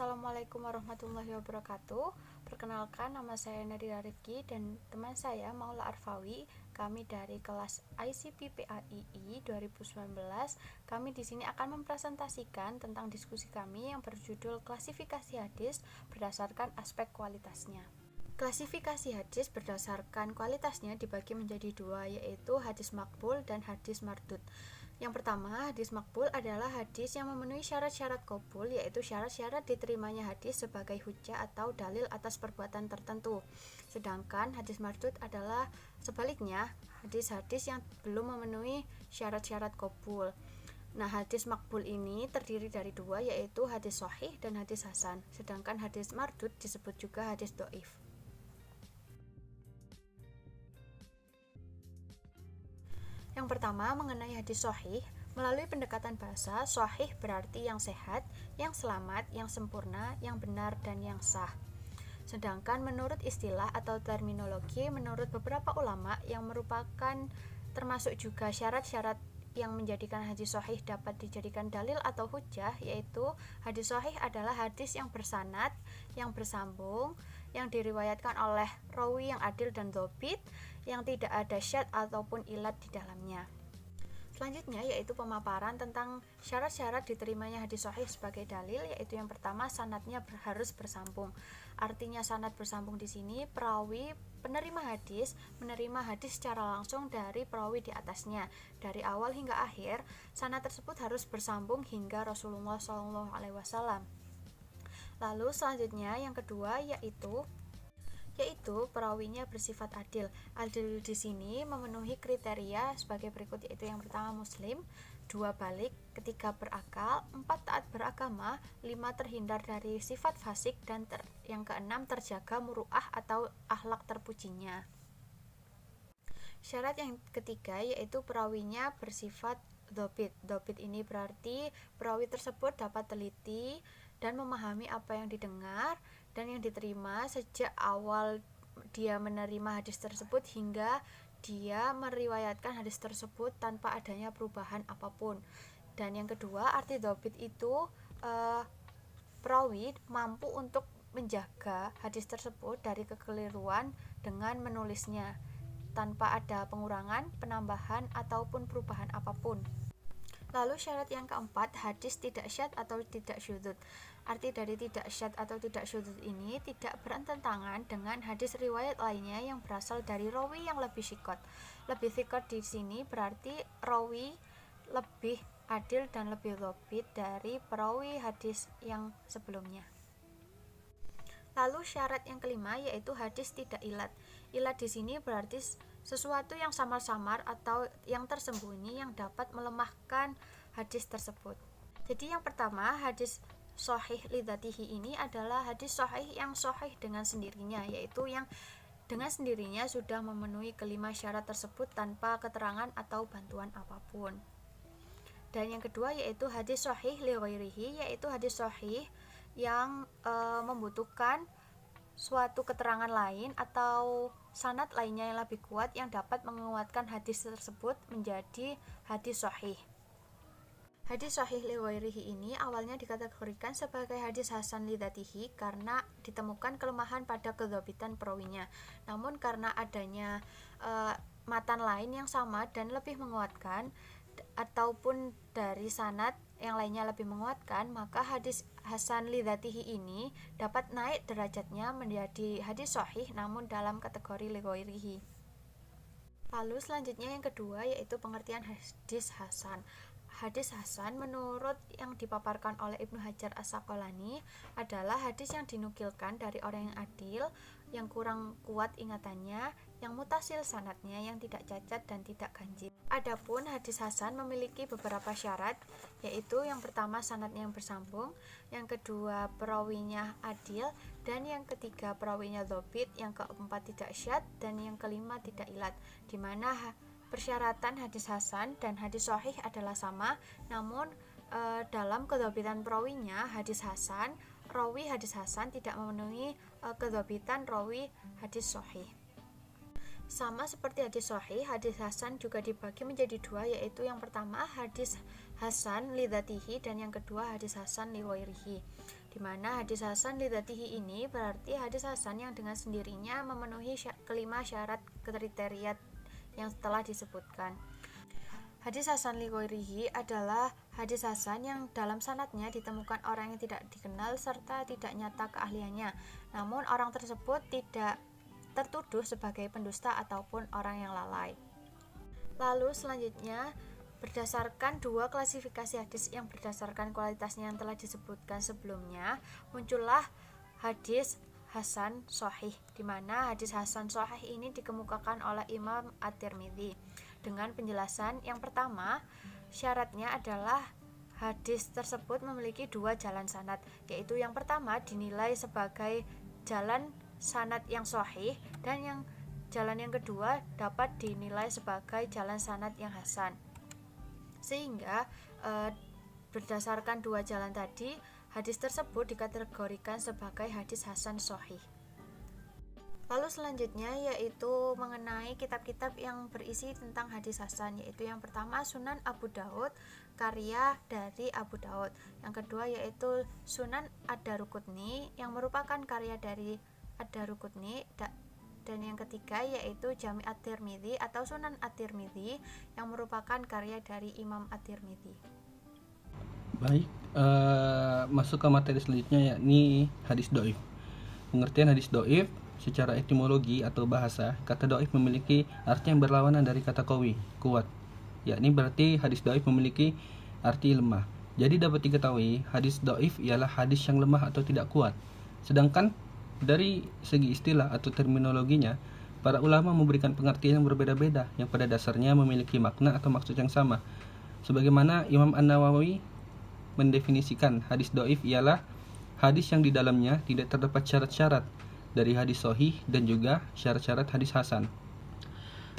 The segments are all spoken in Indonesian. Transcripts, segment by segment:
Assalamualaikum warahmatullahi wabarakatuh. Perkenalkan, nama saya Nadira Rifki dan teman saya Maula Arfawi. Kami dari kelas ICP PAII 2019. Kami di sini akan mempresentasikan tentang diskusi kami yang berjudul klasifikasi hadis berdasarkan aspek kualitasnya. Klasifikasi hadis berdasarkan kualitasnya dibagi menjadi dua, yaitu hadis maqbul dan hadis mardud. Yang pertama, hadis maqbul adalah hadis yang memenuhi syarat-syarat qabul, yaitu syarat-syarat diterimanya hadis sebagai hujjah atau dalil atas perbuatan tertentu. Sedangkan hadis mardud adalah sebaliknya, hadis-hadis yang belum memenuhi syarat-syarat qabul. Nah, hadis maqbul ini terdiri dari dua, yaitu hadis sahih dan hadis hasan. Sedangkan hadis mardud disebut juga hadis dhaif. Yang pertama, mengenai hadis sahih, melalui pendekatan bahasa, sahih berarti yang sehat, yang selamat, yang sempurna, yang benar, dan yang sah. Sedangkan menurut istilah atau terminologi, menurut beberapa ulama yang merupakan termasuk juga syarat-syarat yang menjadikan hadis sahih dapat dijadikan dalil atau hujjah, yaitu hadis sahih adalah hadis yang bersanad, yang bersambung, yang diriwayatkan oleh rawi yang adil dan dhobit, yang tidak ada syadz ataupun ilat di dalamnya. Selanjutnya yaitu pemaparan tentang syarat-syarat diterimanya hadis sahih sebagai dalil, yaitu yang pertama, sanadnya harus bersambung. Artinya sanad bersambung di sini perawi penerima hadis menerima hadis secara langsung dari perawi di atasnya. Dari awal hingga akhir, sanad tersebut harus bersambung hingga Rasulullah SAW. Lalu selanjutnya yang kedua yaitu perawinya bersifat adil. Adil di sini memenuhi kriteria sebagai berikut, yaitu yang pertama muslim, 2 balik, 3 berakal, 4 taat beragama, 5 terhindar dari sifat fasik, dan yang keenam terjaga muru'ah atau akhlak terpujinya. Syarat yang ketiga yaitu perawinya bersifat dhobit. Dhobit ini berarti perawi tersebut dapat teliti dan memahami apa yang didengar dan yang diterima sejak awal dia menerima hadis tersebut hingga dia meriwayatkan hadis tersebut tanpa adanya perubahan apapun. Dan yang kedua, arti dhobit itu perawi mampu untuk menjaga hadis tersebut dari kekeliruan dengan menulisnya tanpa ada pengurangan, penambahan, ataupun perubahan apapun. Lalu syarat yang keempat, hadis tidak syadz atau tidak syudzud. Arti dari tidak syadz atau tidak syudzud ini tidak berententangan dengan hadis riwayat lainnya yang berasal dari rawi yang lebih thiqat. Lebih thiqat di sini berarti rawi lebih adil dan lebih dhobit dari perawi hadis yang sebelumnya. Lalu syarat yang kelima yaitu hadis tidak ilat. Ilat di sini berarti sesuatu yang samar-samar atau yang tersembunyi yang dapat melemahkan hadis tersebut. Jadi yang pertama, hadis sahih lidzatihi ini adalah hadis sahih yang sahih dengan sendirinya, yaitu yang dengan sendirinya sudah memenuhi kelima syarat tersebut tanpa keterangan atau bantuan apapun. Dan yang kedua yaitu hadis sahih li ghairihi, yaitu hadis sahih yang membutuhkan suatu keterangan lain atau sanad lainnya yang lebih kuat yang dapat menguatkan hadis tersebut menjadi hadis sahih. Hadis sahih li ghairihi ini awalnya dikategorikan sebagai hadis hasan li dzatihi karena ditemukan kelemahan pada kedhobitan perawinya. Namun karena adanya matan lain yang sama dan lebih menguatkan ataupun dari sanad yang lainnya lebih menguatkan, maka hadis hasan li dzatihi ini dapat naik derajatnya menjadi hadis sahih namun dalam kategori li ghairihi. Lalu selanjutnya yang kedua yaitu pengertian hadis hasan. Hadis hasan menurut yang dipaparkan oleh Ibnu Hajar As-Saqalani adalah hadis yang dinukilkan dari orang yang adil, yang kurang kuat ingatannya, yang mutasil sanadnya, yang tidak cacat dan tidak ganjil. Adapun hadis hasan memiliki beberapa syarat, yaitu yang pertama sanadnya yang bersambung, yang kedua perawinya adil, dan yang ketiga perawinya dhobit, yang keempat tidak syadz, dan yang kelima tidak ilat, di mana persyaratan hadis hasan dan hadis sahih adalah sama, namun dalam kedhobitan perawinya rawi hadis hasan tidak memenuhi kedhobitan rawi hadis sahih. Sama seperti hadis sahih, hadis hasan juga dibagi menjadi dua, yaitu yang pertama hadis hasan li dzatihi dan yang kedua hadis hasan li ghairihi. di mana hadis hasan lidzatihi ini berarti hadis hasan yang dengan sendirinya memenuhi kelima syarat kriteria yang telah disebutkan. Hadis hasan li ghairihi adalah hadis hasan yang dalam sanadnya ditemukan orang yang tidak dikenal serta tidak nyata keahliannya, namun orang tersebut tidak tertuduh sebagai pendusta ataupun orang yang lalai. Lalu selanjutnya, berdasarkan dua klasifikasi hadis yang berdasarkan kualitasnya yang telah disebutkan sebelumnya, muncullah hadis hasan sahih, di mana hadis hasan sahih ini dikemukakan oleh Imam At-Tirmidzi dengan penjelasan yang pertama, syaratnya adalah hadis tersebut memiliki dua jalan sanad, yaitu yang pertama dinilai sebagai jalan sanad yang sahih dan yang jalan yang kedua dapat dinilai sebagai jalan sanad yang hasan. Sehingga berdasarkan dua jalan tadi, hadis tersebut dikategorikan sebagai hadis hasan sahih. Lalu selanjutnya yaitu mengenai kitab-kitab yang berisi tentang hadis hasan, yaitu yang pertama Sunan Abu Daud, karya dari Abu Daud. Yang kedua yaitu Sunan Ad-Daruqutni yang merupakan karya dari Ad-Daruqutni, dan yang ketiga yaitu Jami At-Tirmidzi atau Sunan At-Tirmidzi yang merupakan karya dari Imam At-Tirmidzi. Baik, masuk ke materi selanjutnya yakni hadis dhaif. Pengertian hadis dhaif secara etimologi atau bahasa, kata dhaif memiliki arti yang berlawanan dari kata qawi, kuat. Yakni berarti hadis dhaif memiliki arti lemah. Jadi dapat diketahui hadis dhaif ialah hadis yang lemah atau tidak kuat. Sedangkan dari segi istilah atau terminologinya, para ulama memberikan pengertian yang berbeda-beda yang pada dasarnya memiliki makna atau maksud yang sama. Sebagaimana Imam An-Nawawi mendefinisikan hadis dhaif ialah hadis yang di dalamnya tidak terdapat syarat-syarat dari hadis sahih dan juga syarat-syarat hadis hasan.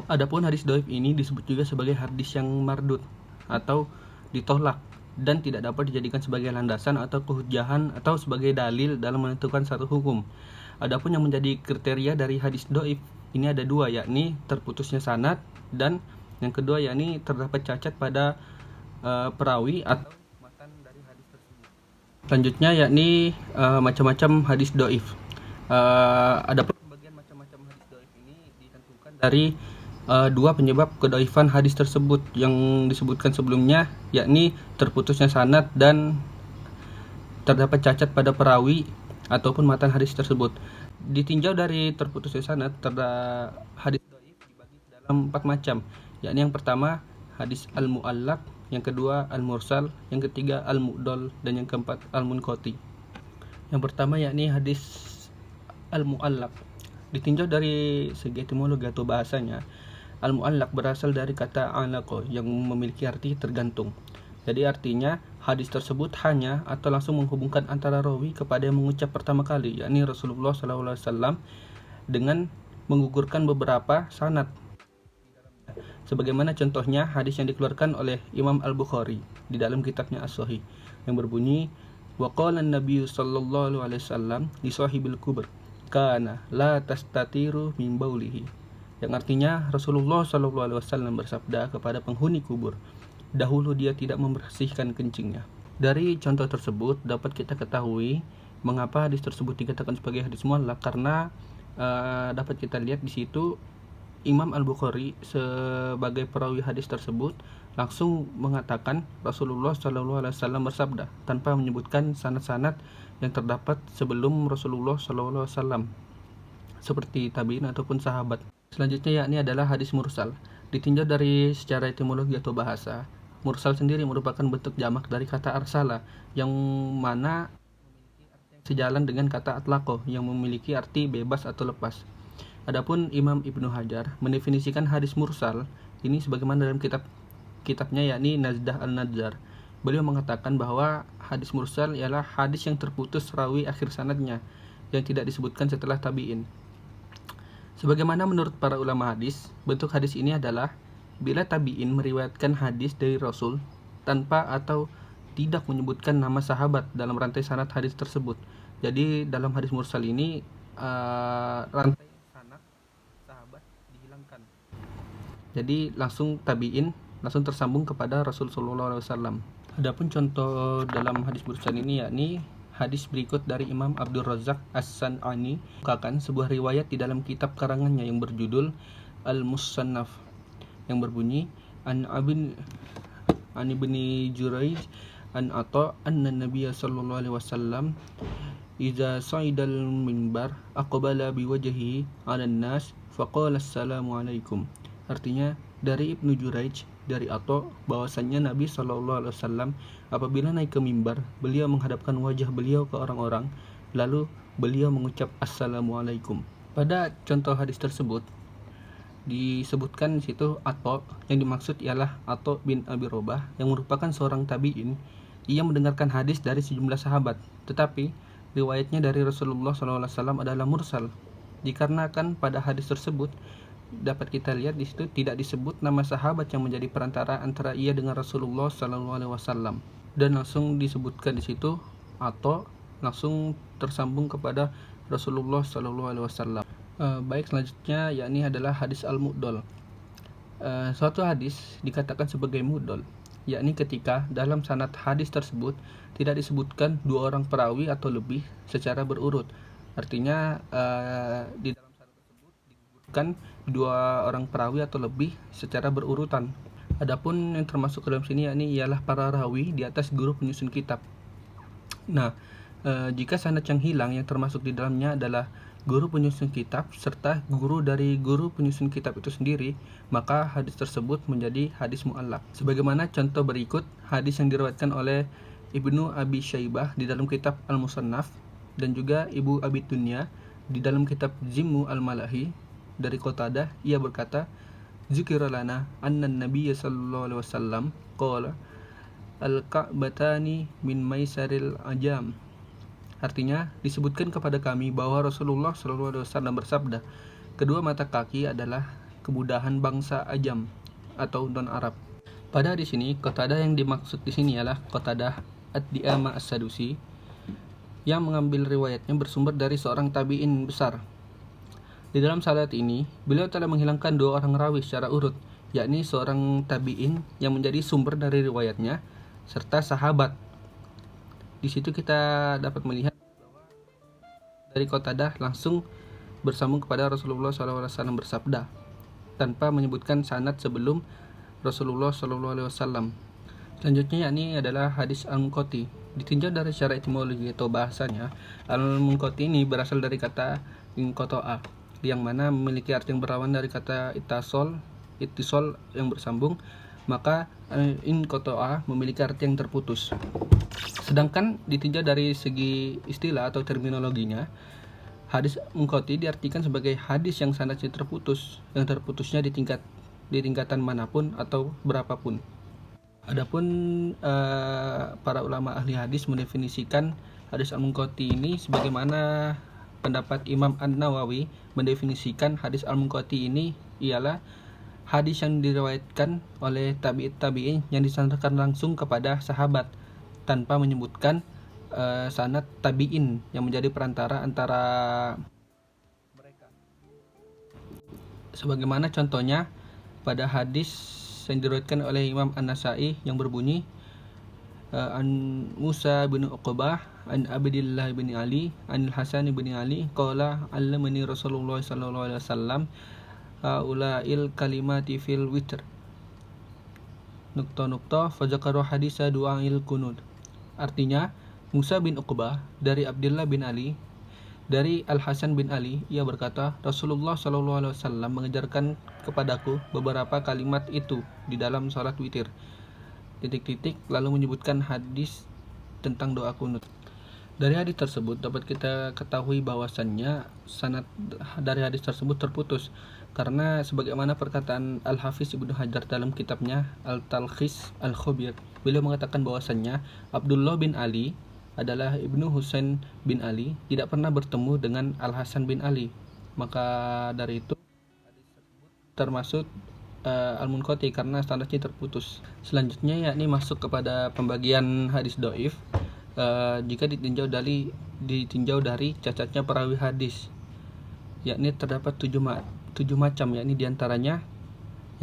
Adapun hadis dhaif ini disebut juga sebagai hadis yang mardud atau ditolak dan tidak dapat dijadikan sebagai landasan atau kehujahan atau sebagai dalil dalam menentukan satu hukum. Adapun yang menjadi kriteria dari hadis dhaif ini ada dua, yakni terputusnya sanad dan yang kedua yakni terdapat cacat pada perawi atau matan dari hadis tersebut. Selanjutnya yakni macam-macam hadis dhaif. Adapun pembagian macam-macam hadis dhaif ini ditentukan dari dua penyebab kedhaifan hadis tersebut yang disebutkan sebelumnya, yakni terputusnya sanad dan terdapat cacat pada perawi ataupun matan hadis tersebut. Ditinjau dari terputusnya sanad, hadis dhaif dibagi dalam 4 macam, yakni yang pertama hadis al-mu'allaq, yang kedua al-mursal, yang ketiga al-mu'dal, dan yang keempat al-munqati. Yang pertama yakni hadis al-mu'allaq. Ditinjau dari segi etimologi atau bahasanya, al-mu'allaq berasal dari kata alaqa yang memiliki arti tergantung. Jadi artinya hadis tersebut hanya atau langsung menghubungkan antara rawi kepada yang mengucap pertama kali, yakni Rasulullah SAW, dengan menggugurkan beberapa sanad. Sebagaimana contohnya hadis yang dikeluarkan oleh Imam Al-Bukhari di dalam kitabnya As-Sahih yang berbunyi, wa qala an-nabiy sallallahu alaihi wasallam li sahibil kubur kana la tastatiru min baulihi, yang artinya Rasulullah SAW bersabda kepada penghuni kubur, dahulu dia tidak membersihkan kencingnya. Dari contoh tersebut dapat kita ketahui mengapa hadis tersebut dikatakan sebagai hadis mu'allaq, karena dapat kita lihat di situ Imam Al-Bukhari sebagai perawi hadis tersebut langsung mengatakan Rasulullah SAW bersabda tanpa menyebutkan sanad-sanad yang terdapat sebelum Rasulullah SAW seperti tabi'in ataupun sahabat. Selanjutnya yakni adalah hadis mursal. Ditinjau dari secara etimologi atau bahasa, mursal sendiri merupakan bentuk jamak dari kata arsala yang mana memiliki arti yang sejalan dengan kata atlaqo yang memiliki arti bebas atau lepas. Adapun Imam Ibnu Hajar mendefinisikan hadis mursal ini sebagaimana dalam kitabnya yakni Nazdah Al-Nadzar. Beliau mengatakan bahwa hadis mursal ialah hadis yang terputus rawi akhir sanadnya yang tidak disebutkan setelah tabi'in. Sebagaimana menurut para ulama hadis, bentuk hadis ini adalah bila tabi'in meriwayatkan hadis dari Rasul tanpa atau tidak menyebutkan nama sahabat dalam rantai sanad hadis tersebut. Jadi dalam hadis mursal ini rantai sanad sahabat dihilangkan. Jadi langsung tabi'in langsung tersambung kepada Rasul sallallahu alaihi wasallam. Adapun contoh dalam hadis mursal ini yakni hadis berikut dari Imam Abdul Razak As-San'ani mengungkapkan sebuah riwayat di dalam kitab karangannya yang berjudul Al-Musannaf yang berbunyi an ibni Juraij an Atha anna Nabiy sallallahu alaihi wasallam idza sa'idal minbar aqbala biwajhihi 'alan nas faqala assalamu alaikum. Artinya dari Ibnu Juraij dari Atha bahwasannya Nabi sallallahu alaihi wasallam apabila naik ke mimbar beliau menghadapkan wajah beliau ke orang-orang lalu beliau mengucap assalamu alaikum. Pada contoh hadis tersebut disebutkan di situ Atha, yang dimaksud ialah Atha bin Abi Robah yang merupakan seorang tabi'in. Ia mendengarkan hadis dari sejumlah sahabat, tetapi riwayatnya dari Rasulullah SAW adalah mursal. Dikarenakan pada hadis tersebut dapat kita lihat di situ tidak disebut nama sahabat yang menjadi perantara antara ia dengan Rasulullah SAW, dan langsung disebutkan di situ Atha langsung tersambung kepada Rasulullah SAW. Baik, selanjutnya yakni adalah hadis al-mu'dol. Suatu hadis dikatakan sebagai mu'dol, yakni ketika dalam sanad hadis tersebut tidak disebutkan dua orang perawi atau lebih secara berurut. Artinya di dalam sanad tersebut disebutkan dua orang perawi atau lebih secara berurutan. Adapun yang termasuk ke dalam sini yakni ialah para rawi di atas guru penyusun kitab. Nah, jika sanad yang hilang yang termasuk di dalamnya adalah guru penyusun kitab serta guru dari guru penyusun kitab itu sendiri, maka hadis tersebut menjadi hadis mu'allaq. Sebagaimana contoh berikut hadis yang diriwayatkan oleh Ibnu Abi Syaibah di dalam kitab Al-Musannaf dan juga Ibu Abi Dunya di dalam kitab Zimmu Al-Malahi dari Qatadah. Ia berkata, "Zikra lana anna Nabiy sallallahu alaihi wasallam qala al-ka'batani min maisaril ajam." Artinya, disebutkan kepada kami bahwa Rasulullah SAW bersabda, kedua mata kaki adalah kemudahan bangsa Ajam atau non-Arab. Pada di sini, Qatadah yang dimaksud di sini adalah Qatadah Ad-Di'ama As-Sadusi yang mengambil riwayatnya bersumber dari seorang tabi'in besar. Di dalam salat ini, beliau telah menghilangkan dua orang rawi secara urut, yakni seorang tabi'in yang menjadi sumber dari riwayatnya serta sahabat. Di situ kita dapat melihat bahwa dari Qatadah langsung bersambung kepada Rasulullah SAW bersabda tanpa menyebutkan sanad sebelum Rasulullah SAW. Selanjutnya yakni adalah hadis al-munqati. Ditinjau dari secara etimologi atau bahasanya, al-munqati ini berasal dari kata inqata'a, yang mana memiliki arti yang berlawan dari kata ittisal yang bersambung, maka inqata'a memiliki arti yang terputus. Sedangkan ditinjau dari segi istilah atau terminologinya, hadis munqati diartikan sebagai hadis yang sanadnya terputus, yang terputusnya di tingkatan manapun atau berapapun. Adapun para ulama ahli hadis mendefinisikan hadis al-munqati ini sebagaimana pendapat Imam An-Nawawi mendefinisikan hadis al-munqati ini ialah hadis yang diriwayatkan oleh tabi'in yang disandarkan langsung kepada sahabat tanpa menyebutkan sanad tabi'in yang menjadi perantara antara mereka. Sebagaimana contohnya pada hadis yang diriwayatkan oleh Imam An-Nasa'i yang berbunyi an Musa bin Uqbah an Abdillah bin Ali an Hasan bin Ali qala allamani Rasulullah sallallahu alaihi wasallam ulail kalimati fil witr nukta fazakaru hadisa du'ail kunud. Artinya, Musa bin Uqbah dari Abdullah bin Ali dari Al-Hasan bin Ali, ia berkata, Rasulullah SAW mengajarkan kepadaku beberapa kalimat itu di dalam salat witir. Lalu menyebutkan hadis tentang doa kunut. Dari hadis tersebut dapat kita ketahui bahwasannya sanad dari hadis tersebut terputus, karena sebagaimana perkataan Al-Hafiz Ibnu Hajar dalam kitabnya Al-Talkhis Al-Khabir, beliau mengatakan bahwasannya Abdullah bin Ali adalah Ibnu Husain bin Ali tidak pernah bertemu dengan Al-Hasan bin Ali. Maka dari itu hadis tersebut termasuk al-munqati karena standarnya terputus. Selanjutnya yakni masuk kepada pembagian hadis dhaif. Jika ditinjau dari cacatnya perawi hadis, yakni terdapat 7 macam, yakni diantaranya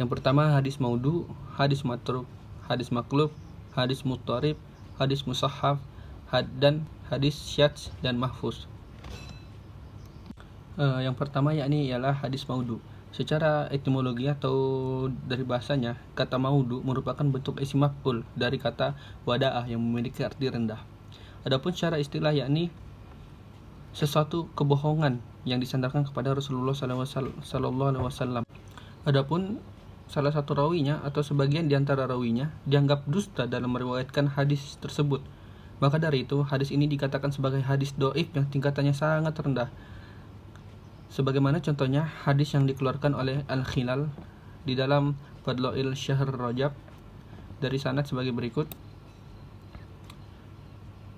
yang pertama hadis maudhu, hadis matruk, hadis maklub, hadis muttarib, hadis musahhaf, dan hadis syadz dan mahfuz. Yang pertama yakni ialah hadis maudhu. Secara etimologi atau dari bahasanya, kata maudhu merupakan bentuk isim maf'ul dari kata wada'ah yang memiliki arti rendah. Adapun secara istilah yakni sesuatu kebohongan yang disandarkan kepada Rasulullah sallallahu alaihi wasallam. Adapun salah satu rawinya atau sebagian di antara rawinya dianggap dusta dalam meriwayatkan hadis tersebut. Maka dari itu, hadis ini dikatakan sebagai hadis dhaif yang tingkatannya sangat rendah. Sebagaimana contohnya hadis yang dikeluarkan oleh Al-Khilal di dalam Fadlail Syahr Rajab dari sanad sebagai berikut.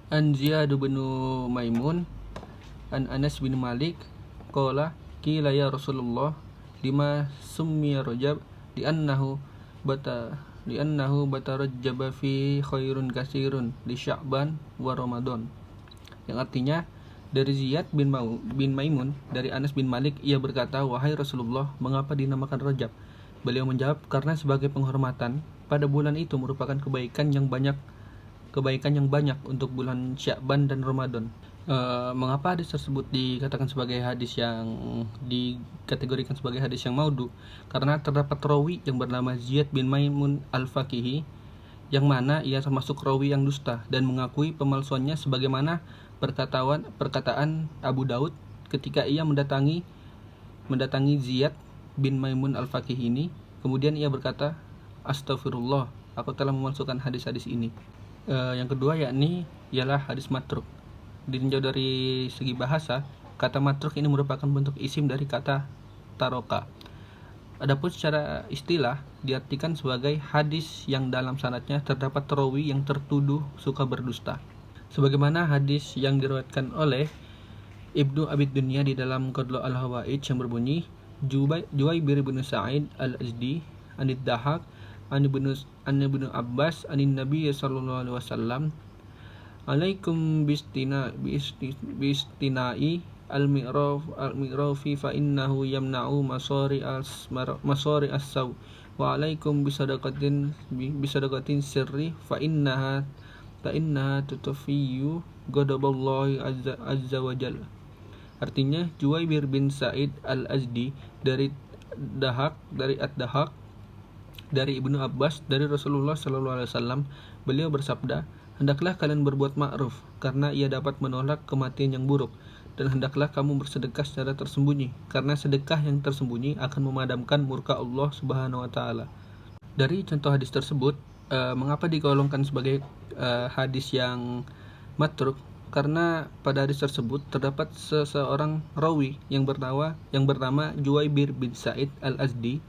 An Ziyad bin Maimun an Anas bin Malik qala qila ya Rasulullah lima summiya Rajab li'annahu batarajjaba fi khairun kasirun li Sya'ban wa Ramadan, yang artinya dari Ziyad bin Maimun dari Anas bin Malik, ia berkata, wahai Rasulullah, mengapa dinamakan Rajab? Beliau menjawab, karena sebagai penghormatan pada bulan itu merupakan kebaikan yang banyak untuk bulan Sya'ban dan Ramadan. Mengapa hadis tersebut dikatakan sebagai hadis yang dikategorikan sebagai hadis yang maudhu? Karena terdapat rawi yang bernama Ziyad bin Maimun al-Faqihi, yang mana ia termasuk rawi yang dusta dan mengakui pemalsuannya, sebagaimana perkataan Abu Daud ketika ia mendatangi Ziyad bin Maimun al-Faqih ini. Kemudian ia berkata, astagfirullah, aku telah memalsukan hadis-hadis ini. Yang kedua yakni ialah hadis matruk. Ditinjau dari segi bahasa, kata matruk ini merupakan bentuk isim dari kata taroka. Adapun secara istilah diartikan sebagai hadis yang dalam sanadnya terdapat rawi yang tertuduh suka berdusta. Sebagaimana hadis yang diriwayatkan oleh Ibnu Abi Dunya di dalam Qadla al-Hawaij yang berbunyi, Juwaybir bin Sa'id al-Azdi anid Dahak an ibnu Abbas anin Nabi sallallahu alaihi wasallam, alaikum bistinai al-mi'rafi fa innahu yamna'u masari as-saw wa alaikum bisadaqatin sirri fa innaha tutafiyyu ghadaballahi azza wa jalla. Artinya, Juwaybir bin Sa'id al-Azdi dari Ad-Dahak dari Ibnu Abbas dari Rasulullah sallallahu alaihi wasallam, beliau bersabda, hendaklah kalian berbuat ma'ruf karena ia dapat menolak kematian yang buruk, dan hendaklah kamu bersedekah secara tersembunyi karena sedekah yang tersembunyi akan memadamkan murka Allah Subhanahu wa taala. Dari contoh hadis tersebut, mengapa digolongkan sebagai hadis yang matruk? Karena pada hadis tersebut terdapat seseorang rawi yang bernama Juwaybir bin Sa'id al-Azdi,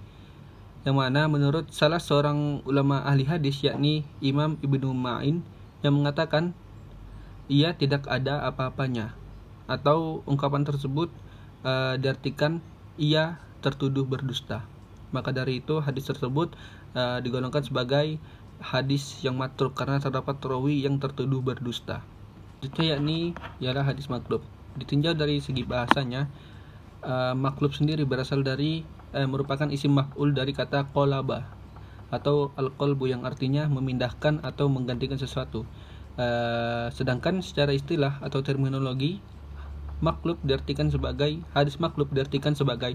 yang mana menurut salah seorang ulama ahli hadis yakni Imam Ibnu Ma'in, yang mengatakan ia tidak ada apa-apanya, atau ungkapan tersebut diartikan ia tertuduh berdusta. Maka dari itu hadis tersebut digolongkan sebagai hadis yang matruk karena terdapat rawi yang tertuduh berdusta. Itu yakni ialah hadis maklub. Ditinjau dari segi bahasanya, maklub sendiri berasal dari merupakan isim maf'ul dari kata qalaba atau al-qalbu, yang artinya memindahkan atau menggantikan sesuatu. Sedangkan secara istilah atau terminologi, hadis maklub diartikan sebagai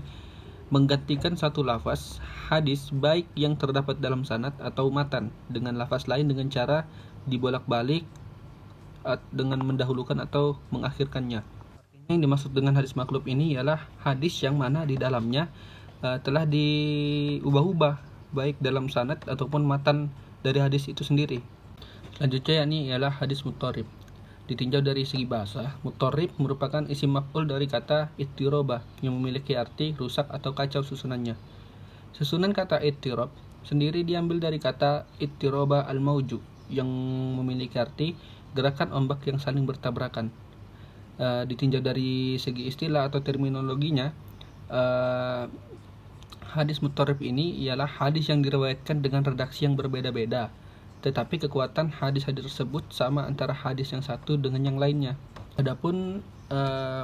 menggantikan satu lafaz hadis baik yang terdapat dalam sanad atau matan dengan lafaz lain dengan cara dibolak-balik dengan mendahulukan atau mengakhirkannya. Yang dimaksud dengan hadis maklub ini ialah hadis yang mana di dalamnya telah diubah-ubah baik dalam sanad ataupun matan dari hadis itu sendiri. Selanjutnya yakni ialah hadis muttarib. Ditinjau dari segi bahasa, muttarib merupakan isim maf'ul dari kata ittiraba yang memiliki arti rusak atau kacau susunannya. Susunan kata ittirab sendiri diambil dari kata ittiraba al-mauju yang memiliki arti gerakan ombak yang saling bertabrakan. Ditinjau dari segi istilah atau terminologinya, hadis muttarib ini ialah hadis yang diriwayatkan dengan redaksi yang berbeda-beda, tetapi kekuatan hadis-hadis tersebut sama antara hadis yang satu dengan yang lainnya. Adapun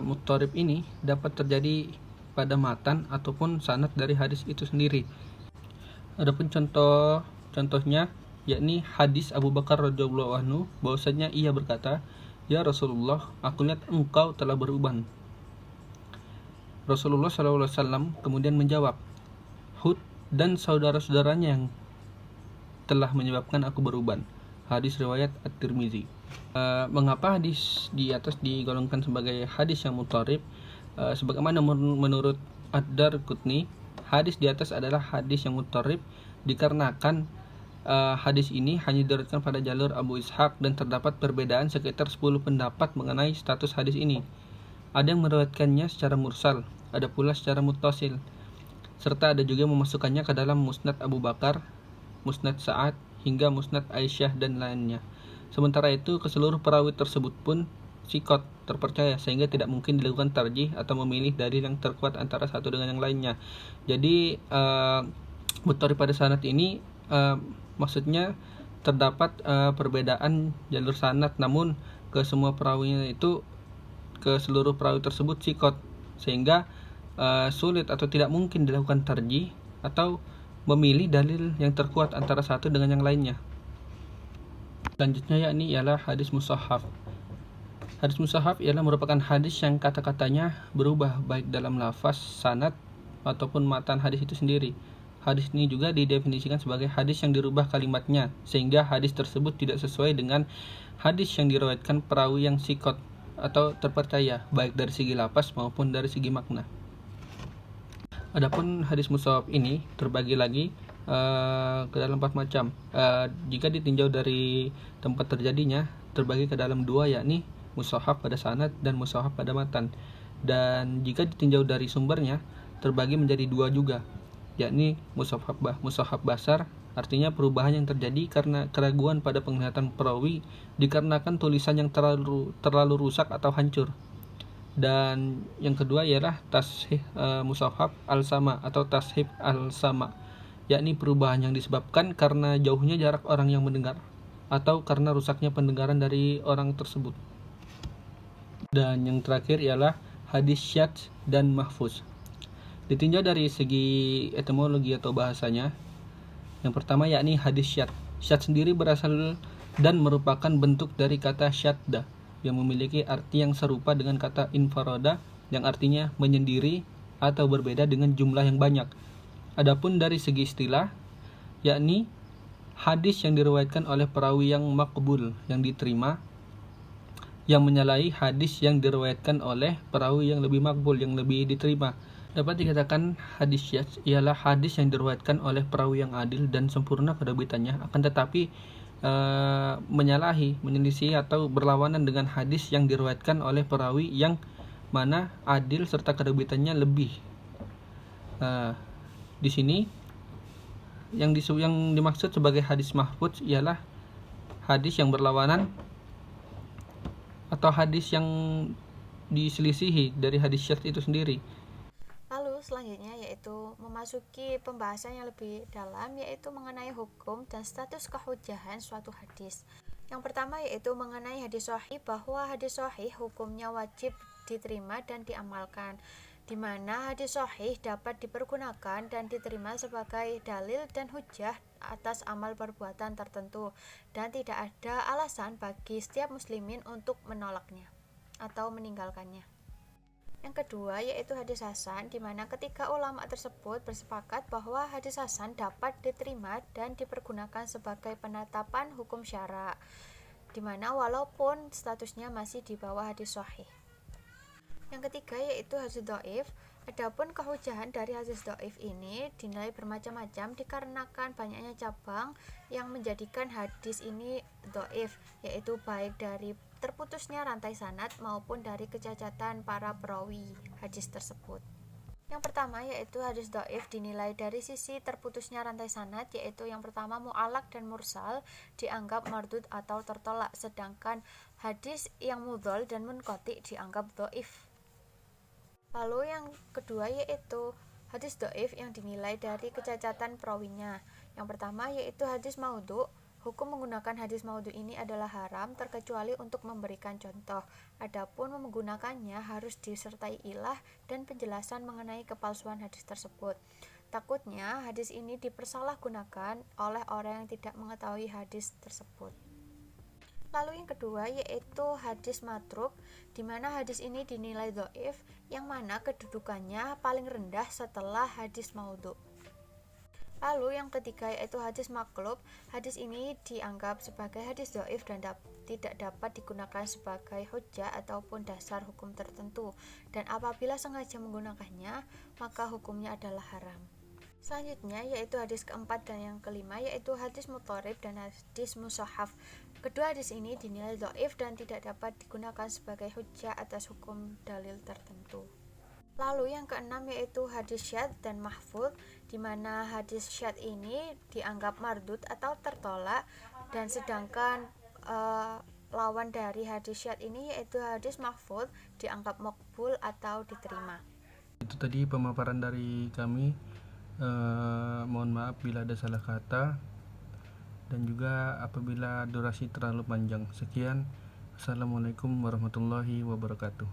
muttarib ini dapat terjadi pada matan ataupun sanad dari hadis itu sendiri. Adapun contohnya yakni hadis Abu Bakar radhiyallahu anhu, bahwasanya ia berkata, "Ya Rasulullah, aku lihat engkau telah beruban." Rasulullah SAW kemudian menjawab, "Hud dan saudara-saudaranya yang telah menyebabkan aku beruban." Hadis riwayat At-Tirmizi. Mengapa hadis di atas digolongkan sebagai hadis yang mutharib? Sebagaimana menurut Ad-Darqutni, hadis di atas adalah hadis yang mutharib dikarenakan hadis ini hanya diriwayatkan pada jalur Abu Ishaq dan terdapat perbedaan sekitar 10 pendapat mengenai status hadis ini. Ada yang meriwayatkannya secara mursal, ada pula secara muttasil, serta ada juga yang memasukkannya ke dalam Musnad Abu Bakar, Musnad Sa'ad, hingga Musnad Aisyah dan lainnya. Sementara itu, keseluruh perawi tersebut pun sikot, terpercaya, sehingga tidak mungkin dilakukan tarjih atau memilih dalil yang terkuat antara satu dengan yang lainnya. Jadi, mutharib pada sanad ini maksudnya terdapat perbedaan jalur sanad, namun ke semua perawinya itu, ke seluruh perawi tersebut sikot, sehingga sulit atau tidak mungkin dilakukan tarjih atau memilih dalil yang terkuat antara satu dengan yang lainnya. Selanjutnya yakni ialah hadis musahhaf. Hadis musahhaf ialah merupakan hadis yang kata-katanya berubah baik dalam lafaz, sanad ataupun matan hadis itu sendiri. Hadis ini juga didefinisikan sebagai hadis yang dirubah kalimatnya, sehingga hadis tersebut tidak sesuai dengan hadis yang diriwayatkan perawi yang sikot atau terpercaya, baik dari segi lafaz maupun dari segi makna. Adapun hadis musahhaf ini terbagi lagi ke dalam 4 macam. Jika ditinjau dari tempat terjadinya, terbagi ke dalam 2, yakni musahhaf pada sanad dan musahhaf pada matan. Dan jika ditinjau dari sumbernya, terbagi menjadi 2 juga, yakni musahhaf basar, artinya perubahan yang terjadi karena keraguan pada penglihatan perawi dikarenakan tulisan yang terlalu rusak atau hancur. Dan yang kedua ialah musahhaf al-sama atau tashif al-sama, yakni perubahan yang disebabkan karena jauhnya jarak orang yang mendengar atau karena rusaknya pendengaran dari orang tersebut. Dan yang terakhir ialah hadis syadz dan mahfuz. Ditinjau dari segi etimologi atau bahasanya, yang pertama yakni hadis syadz. Syadz sendiri berasal dan merupakan bentuk dari kata syadda yang memiliki arti yang serupa dengan kata infaroda yang artinya menyendiri atau berbeda dengan jumlah yang banyak. Adapun dari segi istilah, yakni hadis yang diriwayatkan oleh perawi yang maqbul, yang diterima, yang menyalahi hadis yang diriwayatkan oleh perawi yang lebih makbul, yang lebih diterima. Dapat dikatakan hadis syadz ialah hadis yang diriwayatkan oleh perawi yang adil dan sempurna penerbitannya, akan tetapi menyalahi, menyelisih atau berlawanan dengan hadis yang diriwayatkan oleh perawi yang mana adil serta penerbitannya lebih. Di sini yang dimaksud sebagai hadis mahfuz ialah hadis yang berlawanan atau hadis yang diselisihi dari hadis syadz itu sendiri. Lalu selanjutnya yaitu memasuki pembahasan yang lebih dalam, yaitu mengenai hukum dan status kehujahan suatu hadis. Yang pertama yaitu mengenai hadis sahih, bahwa hadis sahih hukumnya wajib diterima dan diamalkan, di mana hadis sahih dapat dipergunakan dan diterima sebagai dalil dan hujah atas amal perbuatan tertentu, dan tidak ada alasan bagi setiap muslimin untuk menolaknya atau meninggalkannya. Yang kedua yaitu hadis hasan, di mana ketiga ulama tersebut bersepakat bahwa hadis hasan dapat diterima dan dipergunakan sebagai penetapan hukum syara, di mana walaupun statusnya masih di bawah hadis sahih. Yang ketiga yaitu hadis dhaif. Adapun kehujahan dari hadis dhaif ini dinilai bermacam-macam dikarenakan banyaknya cabang yang menjadikan hadis ini dhaif, yaitu baik dari terputusnya rantai sanad maupun dari kecacatan para perawi hadis tersebut. Yang pertama yaitu hadis dhaif dinilai dari sisi terputusnya rantai sanad, yaitu yang pertama mu'allaq dan mursal dianggap mardud atau tertolak, sedangkan hadis yang mudhal dan munqati dianggap dhaif. Lalu yang kedua yaitu hadis dhaif yang dinilai dari kecacatan perawinya. Yang pertama yaitu hadis maudhu. Hukum menggunakan hadis maudhu ini adalah haram terkecuali untuk memberikan contoh. Adapun menggunakannya harus disertai ilah dan penjelasan mengenai kepalsuan hadis tersebut. Takutnya hadis ini dipersalahgunakan oleh orang yang tidak mengetahui hadis tersebut. Lalu yang kedua yaitu hadis matruk, di mana hadis ini dinilai dhaif, yang mana kedudukannya paling rendah setelah hadis maudhu. Lalu yang ketiga yaitu hadis maqlub. Hadis ini dianggap sebagai hadis dhaif dan tidak dapat digunakan sebagai hujjah ataupun dasar hukum tertentu, dan apabila sengaja menggunakannya maka hukumnya adalah haram. Selanjutnya yaitu hadis keempat dan yang kelima yaitu hadis mutharib dan hadis mushaf. Kedua hadis ini dinilai dhaif dan tidak dapat digunakan sebagai hujjah atas hukum dalil tertentu. Lalu yang keenam yaitu hadis syadz dan mahfudz, di mana hadis syadz ini dianggap mardud atau tertolak, dan sedangkan lawan dari hadis syadz ini yaitu hadis mahfudz dianggap maqbul atau diterima. Itu tadi pemaparan dari kami. Mohon maaf bila ada salah kata dan juga apabila durasi terlalu panjang. Sekian. Assalamualaikum warahmatullahi wabarakatuh.